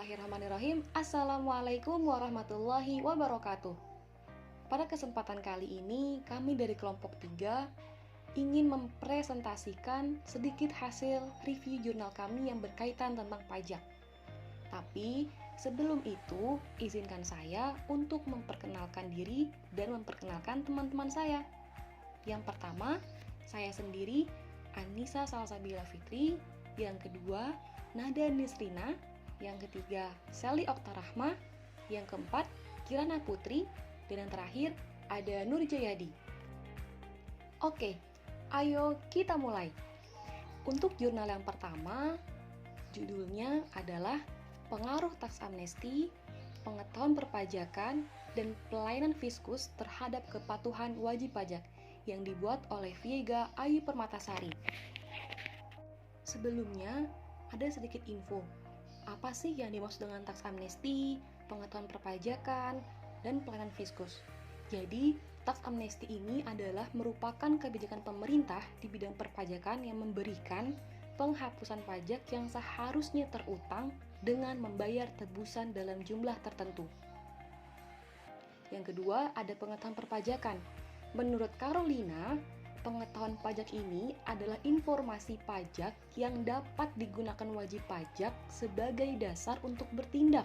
Bismillahirrahmanirrahim. Assalamualaikum warahmatullahi wabarakatuh. Pada kesempatan kali ini, kami dari kelompok 3 ingin mempresentasikan sedikit hasil review jurnal kami yang berkaitan tentang pajak. Tapi sebelum itu, izinkan saya untuk memperkenalkan diri dan memperkenalkan teman-teman saya. Yang pertama, saya sendiri, Anissa Salsabila Fitri. Yang kedua, Nada Nisrina. Yang ketiga, Sally Oktarahma. Yang keempat, Kirana Putri. Dan yang terakhir, ada Nur Jayadi. Oke, ayo kita mulai. Untuk jurnal yang pertama, judulnya adalah Pengaruh Taks Amnesti, Pengetahuan Perpajakan, dan Pelayanan Fiskus Terhadap Kepatuhan Wajib Pajak yang dibuat oleh Viega Ayu Permatasari. Sebelumnya, ada sedikit info. Apa sih yang dimaksud dengan taks amnesti, pengetahuan perpajakan, dan pelayanan fiskus? Jadi, taks amnesti ini adalah merupakan kebijakan pemerintah di bidang perpajakan yang memberikan penghapusan pajak yang seharusnya terutang dengan membayar tebusan dalam jumlah tertentu. Yang kedua, ada pengetahuan perpajakan. Menurut Carolina, pengetahuan pajak ini adalah informasi pajak yang dapat digunakan wajib pajak sebagai dasar untuk bertindak,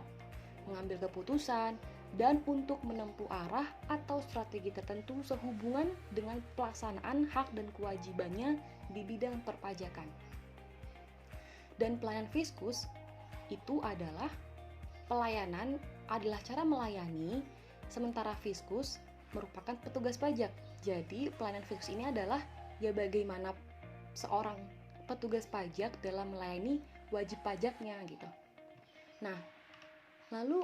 mengambil keputusan, dan untuk menempuh arah atau strategi tertentu sehubungan dengan pelaksanaan hak dan kewajibannya di bidang perpajakan. Dan pelayanan fiskus itu adalah cara melayani, sementara fiskus merupakan petugas pajak. Jadi, pelayanan fiskus ini adalah bagaimana seorang petugas pajak dalam melayani wajib pajaknya gitu. Nah, lalu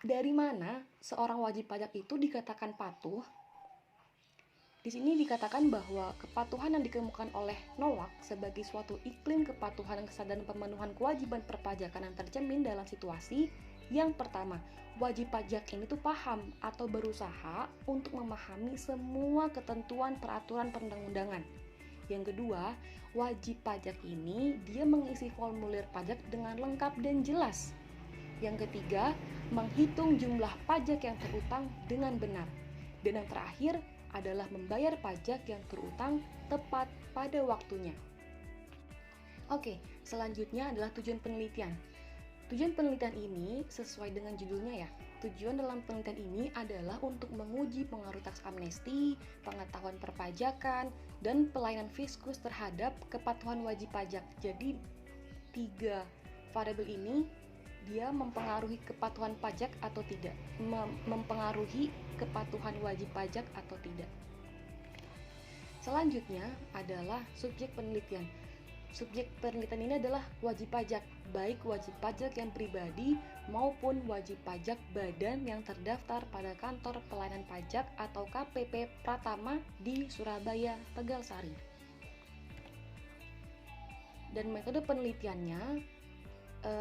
dari mana seorang wajib pajak itu dikatakan patuh? Di sini dikatakan bahwa kepatuhan yang dikemukakan oleh NOWAK sebagai suatu iklim kepatuhan, kesadaran pemenuhan kewajiban perpajakan yang tercermin dalam situasi yang pertama, wajib pajak ini tuh paham atau berusaha untuk memahami semua ketentuan peraturan perundang-undangan. Yang kedua, wajib pajak ini dia mengisi formulir pajak dengan lengkap dan jelas. Yang ketiga, menghitung jumlah pajak yang terutang dengan benar. Dan yang terakhir adalah membayar pajak yang terutang tepat pada waktunya. Oke, selanjutnya adalah tujuan penelitian. Tujuan penelitian ini sesuai dengan judulnya ya. Tujuan dalam penelitian ini adalah untuk menguji pengaruh taks amnesti, pengetahuan perpajakan, dan pelayanan fiskus terhadap kepatuhan wajib pajak. Jadi 3 variabel ini dia mempengaruhi kepatuhan pajak atau tidak, mempengaruhi kepatuhan wajib pajak atau tidak. Selanjutnya adalah subjek penelitian. Subjek penelitian ini adalah wajib pajak, baik wajib pajak yang pribadi maupun wajib pajak badan yang terdaftar pada kantor pelayanan pajak atau KPP Pratama di Surabaya, Tegalsari. Dan metode penelitiannya,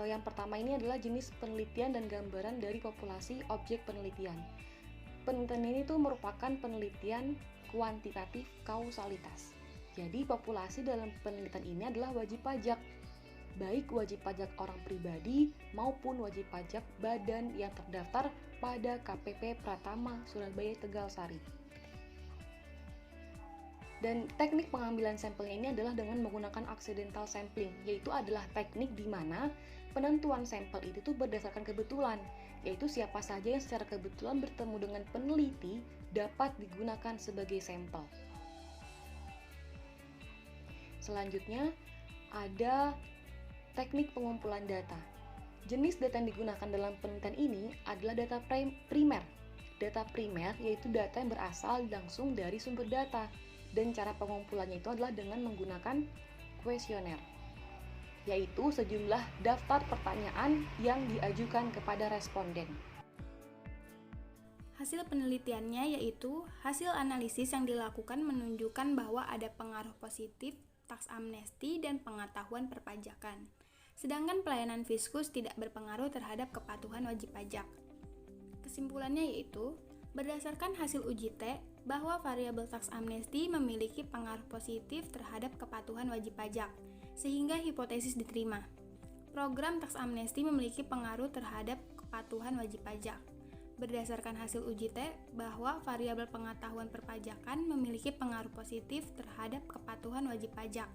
yang pertama ini adalah jenis penelitian dan gambaran dari populasi objek penelitian. Penelitian ini tuh merupakan penelitian kuantitatif kausalitas. Jadi populasi dalam penelitian ini adalah wajib pajak, baik wajib pajak orang pribadi maupun wajib pajak badan yang terdaftar pada KPP Pratama Surabaya Tegalsari. Dan teknik pengambilan sampelnya ini adalah dengan menggunakan accidental sampling, yaitu adalah teknik di mana penentuan sampel itu tuh berdasarkan kebetulan, yaitu siapa saja yang secara kebetulan bertemu dengan peneliti dapat digunakan sebagai sampel. Selanjutnya, ada teknik pengumpulan data. Jenis data yang digunakan dalam penelitian ini adalah data primer. Data primer yaitu data yang berasal langsung dari sumber data. Dan cara pengumpulannya itu adalah dengan menggunakan kuesioner, yaitu sejumlah daftar pertanyaan yang diajukan kepada responden. Hasil penelitiannya yaitu hasil analisis yang dilakukan menunjukkan bahwa ada pengaruh positif taks amnesti dan pengetahuan perpajakan. Sedangkan pelayanan fiskus tidak berpengaruh terhadap kepatuhan wajib pajak. Kesimpulannya yaitu, berdasarkan hasil uji T, bahwa variabel taks amnesti memiliki pengaruh positif terhadap kepatuhan wajib pajak, sehingga hipotesis diterima. Program taks amnesti memiliki pengaruh terhadap kepatuhan wajib pajak. Berdasarkan hasil uji T, bahwa variabel pengetahuan perpajakan memiliki pengaruh positif terhadap kepatuhan wajib pajak,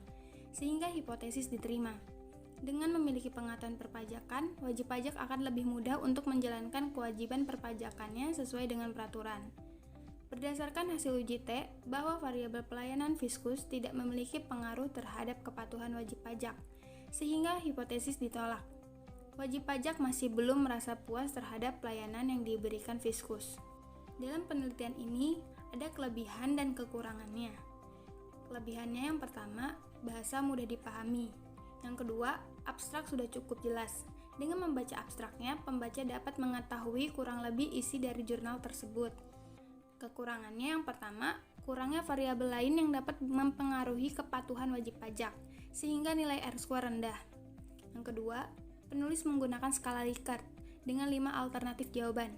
sehingga hipotesis diterima. Dengan memiliki pengetahuan perpajakan, wajib pajak akan lebih mudah untuk menjalankan kewajiban perpajakannya sesuai dengan peraturan. Berdasarkan hasil uji T, bahwa variabel pelayanan fiskus tidak memiliki pengaruh terhadap kepatuhan wajib pajak, sehingga hipotesis ditolak. Wajib pajak masih belum merasa puas terhadap pelayanan yang diberikan fiskus. Dalam penelitian ini, ada kelebihan dan kekurangannya. Kelebihannya yang pertama, bahasa mudah dipahami. Yang kedua, abstrak sudah cukup jelas. Dengan membaca abstraknya, pembaca dapat mengetahui kurang lebih isi dari jurnal tersebut. Kekurangannya yang pertama, kurangnya variabel lain yang dapat mempengaruhi kepatuhan wajib pajak, sehingga nilai R-square rendah. Yang kedua, penulis menggunakan skala Likert dengan 5 alternatif jawaban.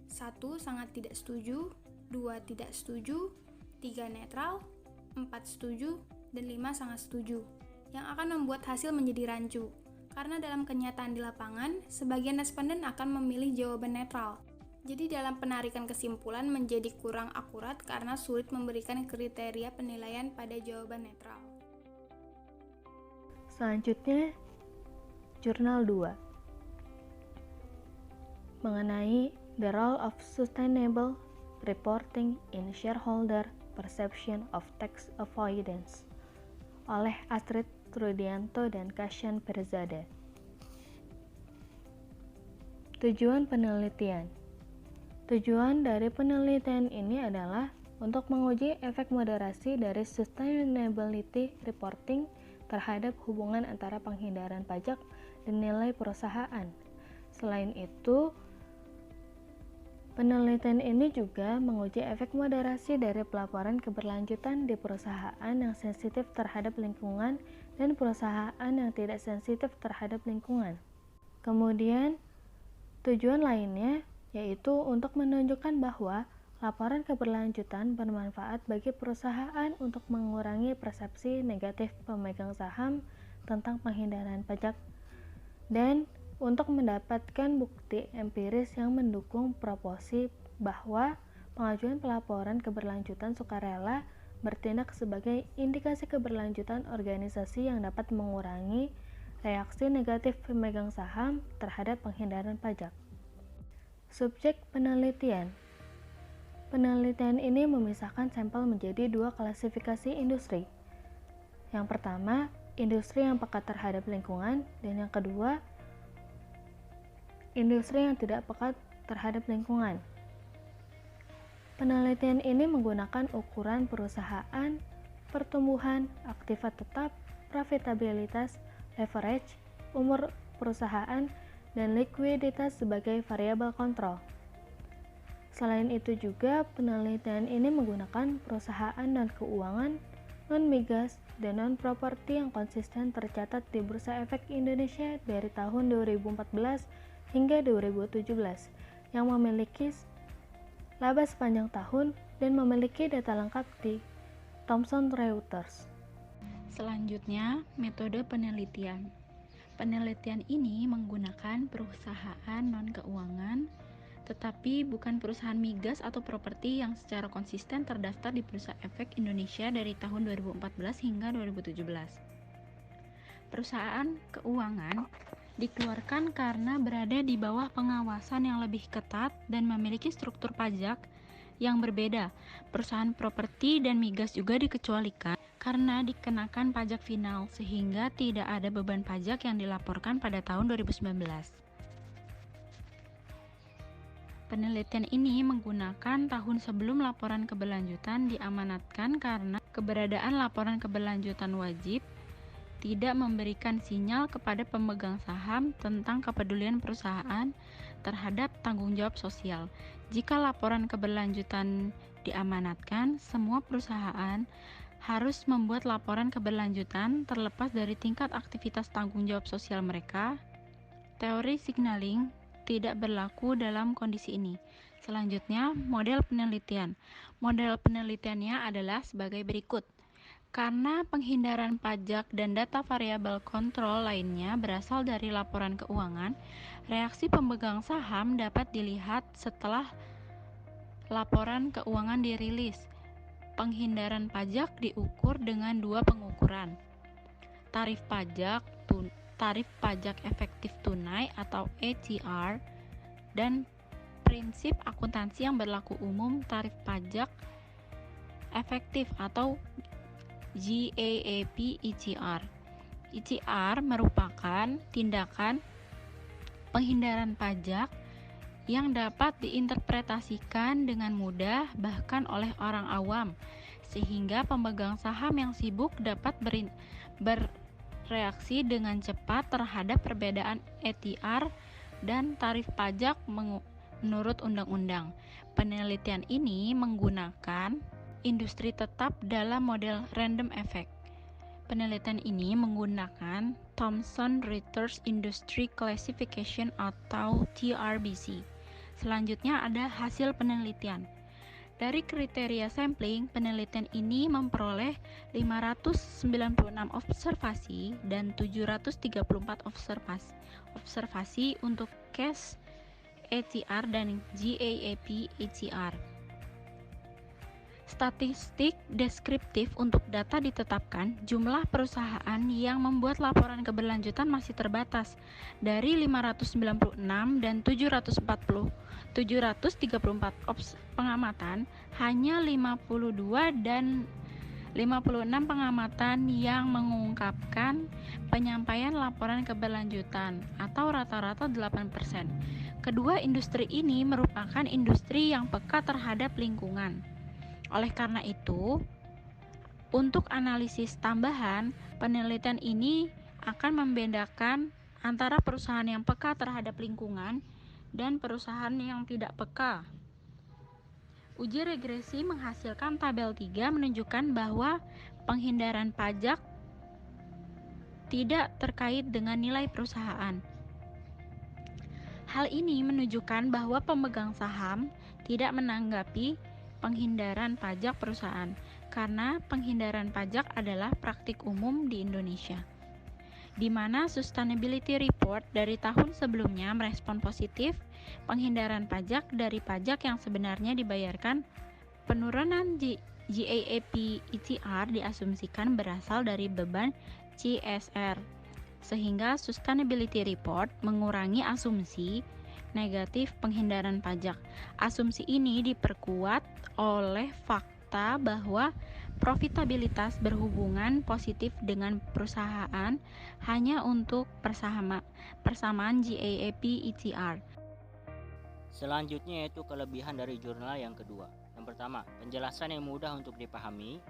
1. Sangat tidak setuju, 2. Tidak setuju, 3. Netral, 4. Setuju, dan 5. Sangat setuju, yang akan membuat hasil menjadi rancu. Karena dalam kenyataan di lapangan, sebagian responden akan memilih jawaban netral. Jadi dalam penarikan kesimpulan menjadi kurang akurat karena sulit memberikan kriteria penilaian pada jawaban netral. Selanjutnya, jurnal 2 mengenai the role of sustainable reporting in shareholder perception of tax avoidance oleh Astrid Rudianto dan Kashan Perzada. Tujuan penelitian. Tujuan dari penelitian ini adalah untuk menguji efek moderasi dari sustainability reporting terhadap hubungan antara penghindaran pajak dan nilai perusahaan. Selain itu, penelitian ini juga menguji efek moderasi dari pelaporan keberlanjutan di perusahaan yang sensitif terhadap lingkungan dan perusahaan yang tidak sensitif terhadap lingkungan. Kemudian, tujuan lainnya yaitu untuk menunjukkan bahwa laporan keberlanjutan bermanfaat bagi perusahaan untuk mengurangi persepsi negatif pemegang saham tentang penghindaran pajak dan untuk mendapatkan bukti empiris yang mendukung proposi bahwa pengajuan pelaporan keberlanjutan sukarela bertindak sebagai indikasi keberlanjutan organisasi yang dapat mengurangi reaksi negatif pemegang saham terhadap penghindaran pajak. Subjek penelitian. Penelitian ini memisahkan sampel menjadi 2 klasifikasi industri. Yang pertama, industri yang peka terhadap lingkungan, dan yang kedua, industri yang tidak peka terhadap lingkungan. Penelitian ini menggunakan ukuran perusahaan, pertumbuhan, aktiva tetap, profitabilitas, leverage, umur perusahaan, dan likuiditas sebagai variabel kontrol. Selain itu juga, penelitian ini menggunakan perusahaan dan keuangan, non-migas, dan non-properti yang konsisten tercatat di Bursa Efek Indonesia dari tahun 2014 hingga 2017, yang memiliki laba sepanjang tahun dan memiliki data lengkap di Thomson Reuters. Selanjutnya, metode penelitian. Penelitian ini menggunakan perusahaan non-keuangan, tetapi bukan perusahaan migas atau properti yang secara konsisten terdaftar di Bursa Efek Indonesia dari tahun 2014 hingga 2017. Perusahaan keuangan dikeluarkan karena berada di bawah pengawasan yang lebih ketat dan memiliki struktur pajak yang berbeda. Perusahaan properti dan migas juga dikecualikan karena dikenakan pajak final sehingga tidak ada beban pajak yang dilaporkan pada tahun 2019. Penelitian ini menggunakan tahun sebelum laporan keberlanjutan diamanatkan karena keberadaan laporan keberlanjutan wajib tidak memberikan sinyal kepada pemegang saham tentang kepedulian perusahaan terhadap tanggung jawab sosial. Jika laporan keberlanjutan diamanatkan, semua perusahaan harus membuat laporan keberlanjutan terlepas dari tingkat aktivitas tanggung jawab sosial mereka. Teori signaling tidak berlaku dalam kondisi ini. Selanjutnya, model penelitian. Model penelitiannya adalah sebagai berikut. Karena penghindaran pajak dan data variabel kontrol lainnya berasal dari laporan keuangan, reaksi pemegang saham dapat dilihat setelah laporan keuangan dirilis. Penghindaran pajak diukur dengan dua pengukuran: tarif pajak efektif tunai atau ATR, dan prinsip akuntansi yang berlaku umum tarif pajak efektif atau GAAP ETR. ETR merupakan tindakan penghindaran pajak yang dapat diinterpretasikan dengan mudah bahkan oleh orang awam, sehingga pemegang saham yang sibuk dapat bereaksi dengan cepat terhadap perbedaan ETR dan tarif pajak menurut undang-undang. Penelitian ini menggunakan industri tetap dalam model random effect. Penelitian ini menggunakan Thomson Reuters Industry Classification atau TRBC. Selanjutnya ada hasil penelitian. Dari kriteria sampling, penelitian ini memperoleh 596 observasi dan 734 observasi untuk case ATR dan GAAP ATR. Statistik deskriptif untuk data ditetapkan, jumlah perusahaan yang membuat laporan keberlanjutan masih terbatas. Dari 596 dan 734 pengamatan, hanya 52 dan 56 pengamatan yang mengungkapkan penyampaian laporan keberlanjutan atau rata-rata 8%. Kedua industri ini merupakan industri yang peka terhadap lingkungan. Oleh karena itu, untuk analisis tambahan, penelitian ini akan membedakan antara perusahaan yang peka terhadap lingkungan dan perusahaan yang tidak peka. Uji regresi menghasilkan tabel 3 menunjukkan bahwa penghindaran pajak tidak terkait dengan nilai perusahaan. Hal ini menunjukkan bahwa pemegang saham tidak menanggapi penghindaran pajak perusahaan, karena penghindaran pajak adalah praktik umum di Indonesia, di mana Sustainability Report dari tahun sebelumnya merespon positif penghindaran pajak dari pajak yang sebenarnya dibayarkan. Penurunan GAAP ETR diasumsikan berasal dari beban CSR, sehingga Sustainability Report mengurangi asumsi negatif penghindaran pajak. Asumsi ini diperkuat oleh fakta bahwa profitabilitas berhubungan positif dengan perusahaan hanya untuk persamaan GAAP ETR. Selanjutnya yaitu kelebihan dari jurnal yang kedua. Yang pertama, penjelasan yang mudah untuk dipahami.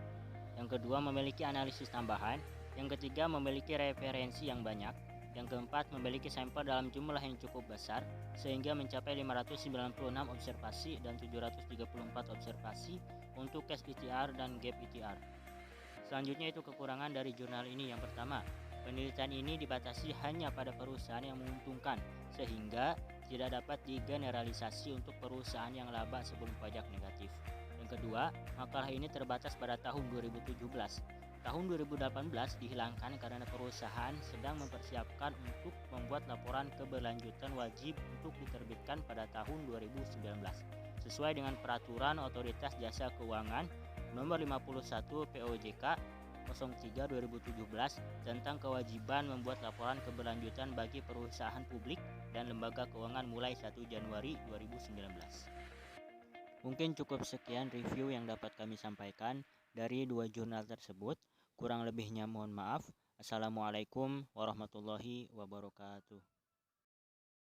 Yang kedua, memiliki analisis tambahan. Yang ketiga, memiliki referensi yang banyak. Yang keempat, memiliki sampel dalam jumlah yang cukup besar sehingga mencapai 596 observasi dan 734 observasi untuk case ETR dan GAAP ETR. Selanjutnya itu kekurangan dari jurnal ini. Yang pertama, penelitian ini dibatasi hanya pada perusahaan yang menguntungkan sehingga tidak dapat digeneralisasi untuk perusahaan yang laba sebelum pajak negatif. Yang kedua, makalah ini terbatas pada tahun 2017. Tahun 2018 dihilangkan karena perusahaan sedang mempersiapkan untuk membuat laporan keberlanjutan wajib untuk diterbitkan pada tahun 2019 sesuai dengan peraturan Otoritas Jasa Keuangan nomor 51 POJK 03 2017 tentang kewajiban membuat laporan keberlanjutan bagi perusahaan publik dan lembaga keuangan mulai 1 Januari 2019. Mungkin cukup sekian review yang dapat kami sampaikan dari dua jurnal tersebut. Kurang lebihnya mohon maaf. Assalamualaikum warahmatullahi wabarakatuh.